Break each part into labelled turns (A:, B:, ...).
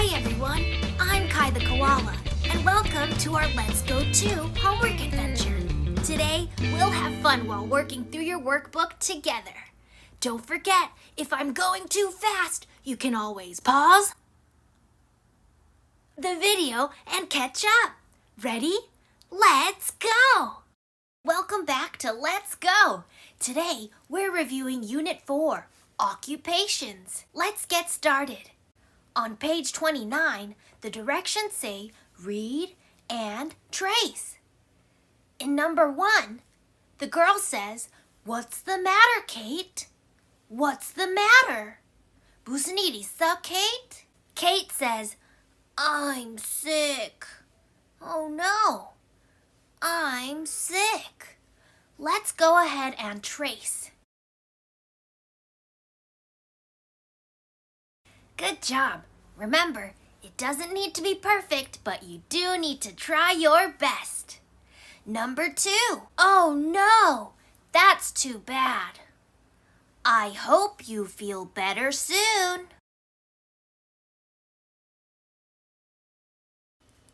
A: Hi everyone, I'm Kai the Koala, and welcome to our Let's Go 2 homework adventure. Today, we'll have fun while working through your workbook together. Don't forget, if I'm going too fast, you can always pause the video and catch up. Ready? Let's go! Welcome back to Let's Go! Today, we're reviewing Unit 4, Occupations. Let's get started. On page 29, the directions say read and trace. In number 1, the girl says, "What's the matter, Kate? What's the matter? 무슨 일 있어, Kate?" Kate says, "I'm sick." Oh no, I'm sick. Let's go ahead and trace. Good job. Remember, it doesn't need to be perfect, but you do need to try your best. Number 2. Oh no, that's too bad. I hope you feel better soon.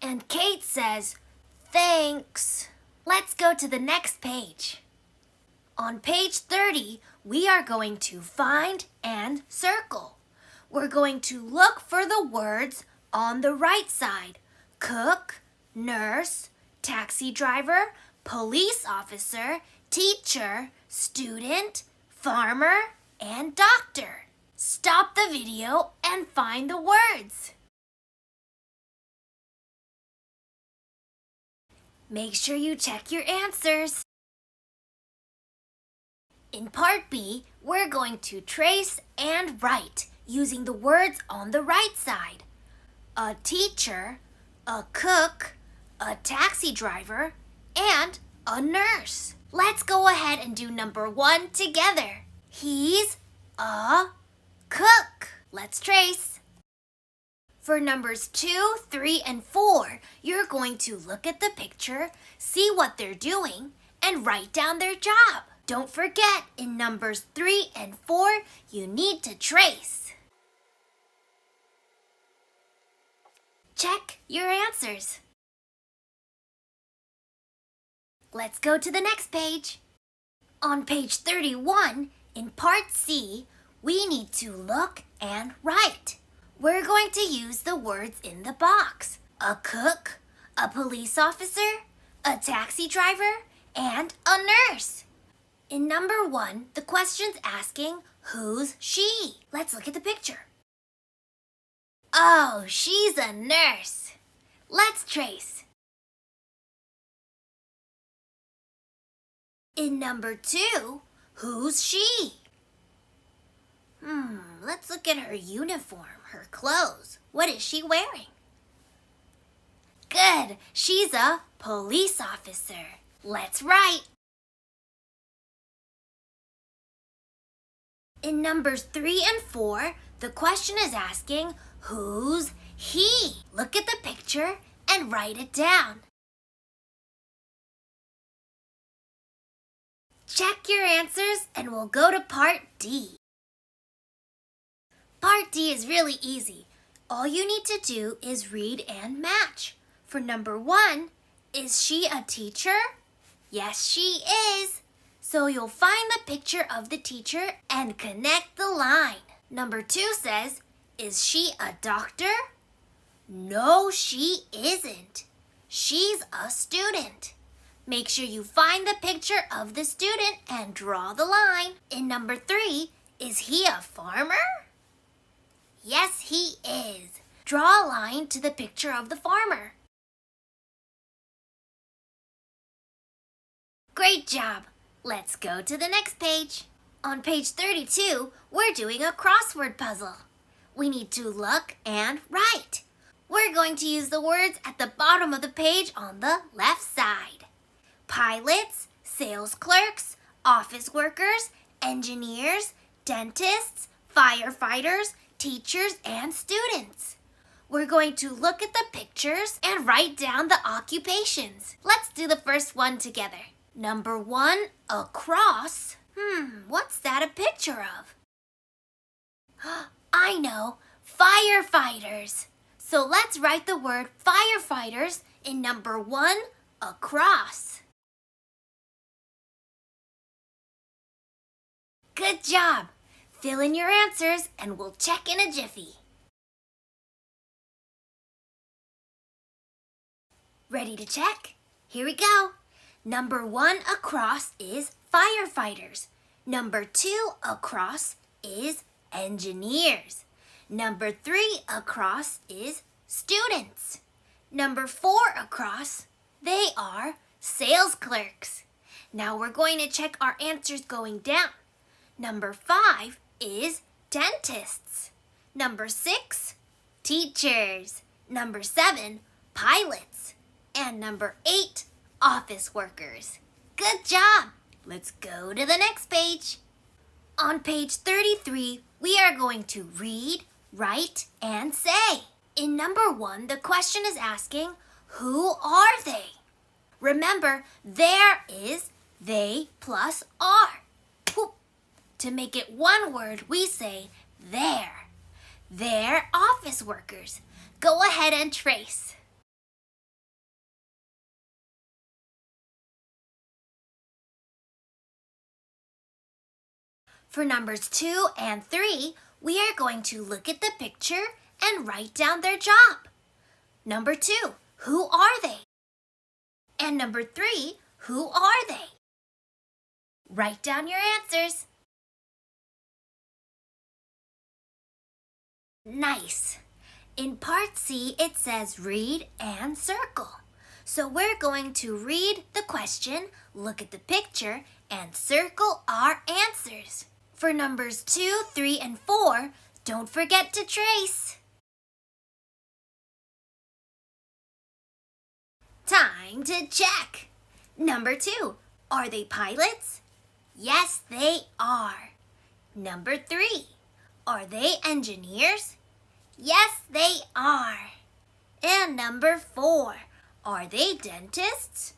A: And Kate says, "Thanks." Let's go to the next page. On page 30, we are going to find and circle. We're going to look for the words on the right side. Cook, nurse, taxi driver, police officer, teacher, student, farmer, and doctor. Stop the video and find the words. Make sure you check your answers. In Part B, we're going to trace and write using the words on the right side. A teacher, a cook, a taxi driver, and a nurse. Let's go ahead and do number 1 together. He's a cook. Let's trace. For numbers 2, 3, and 4, you're going to look at the picture, see what they're doing, and write down their job. Don't forget, in numbers 3 and 4, you need to trace. Check your answers. Let's go to the next page. On page 31, in Part C, we need to look and write. We're going to use the words in the box. A cook, a police officer, a taxi driver, and a nurse. In number 1, the question's asking, who's she? Let's look at the picture. Oh, she's a nurse. Let's trace. In number 2, who's she? Let's look at her uniform, her clothes. What is she wearing? Good, she's a police officer. Let's write. In numbers 3 and 4, the question is asking, who's he? Look at the picture and write it down. Check your answers and we'll go to Part D. Part D is really easy. All you need to do is read and match. For number 1, is she a teacher? Yes, she is. So you'll find the picture of the teacher and connect the line. Number 2 says, is she a doctor? No, she isn't. She's a student. Make sure you find the picture of the student and draw the line. In number 3, is he a farmer? Yes, he is. Draw a line to the picture of the farmer. Great job. Let's go to the next page. On page 32, we're doing a crossword puzzle. We need to look and write. We're going to use the words at the bottom of the page on the left side. Pilots, sales clerks, office workers, engineers, dentists, firefighters, teachers, and students. We're going to look at the pictures and write down the occupations. Let's do the first one together. Number 1, a cross. What's that a picture of? I know, firefighters. So let's write the word firefighters in number 1 across. Good job! Fill in your answers and we'll check in a jiffy. Ready to check? Here we go. Number 1 across is firefighters. Number 2 across is engineers. Number 3 across is students. Number 4 across, they are sales clerks. Now we're going to check our answers going down. Number 5 is dentists. Number 6, teachers. Number 7, pilots. And number 8, office workers. Good job! Let's go to the next page. On page 33, we are going to read, write, and say. In number 1, the question is asking, who are they? Remember, there is they plus are. To make it one word, we say their. They're office workers. Go ahead and trace. For numbers 2 and 3, we are going to look at the picture and write down their job. Number 2, who are they? And number 3, who are they? Write down your answers. Nice. In part C, it says read and circle. So we're going to read the question, look at the picture, and circle our answers. For numbers 2, 3, and 4, don't forget to trace. Time to check. Number 2, are they pilots? Yes, they are. Number 3, are they engineers? Yes, they are. And number 4, are they dentists?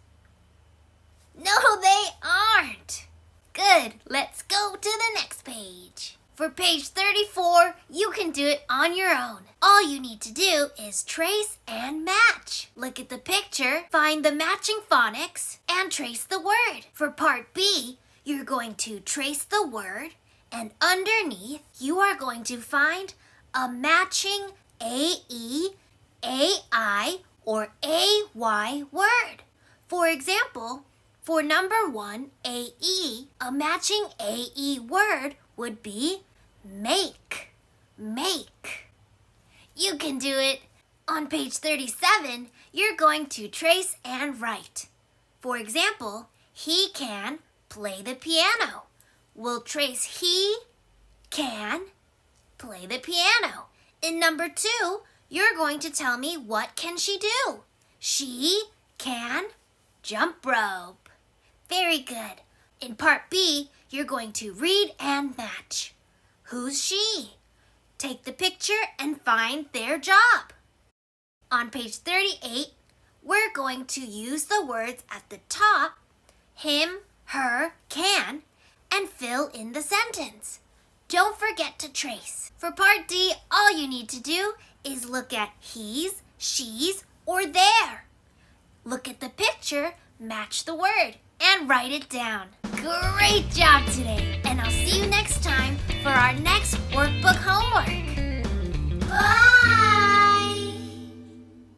A: No, they aren't. Good, let's go to the next page. For page 34, you can do it on your own. All you need to do is trace and match. Look at the picture, find the matching phonics, and trace the word. For part B, you're going to trace the word, and underneath, you are going to find a matching AE, AI, or AY word. For example, for number 1, AE, a matching AE word would be make. Make. You can do it. On page 37, you're going to trace and write. For example, he can play the piano. We'll trace he can play the piano. In number 2, you're going to tell me what can she do. She can jump rope. Very good. In part B, you're going to read and match. Who's she? Take the picture and find their job. On page 38, we're going to use the words at the top, him, her, can, and fill in the sentence. Don't forget to trace. For part D, all you need to do is look at he's, she's, or their. Look at the picture, match the word, and write it down. Great job today, and I'll see you next time for our next workbook homework. Bye!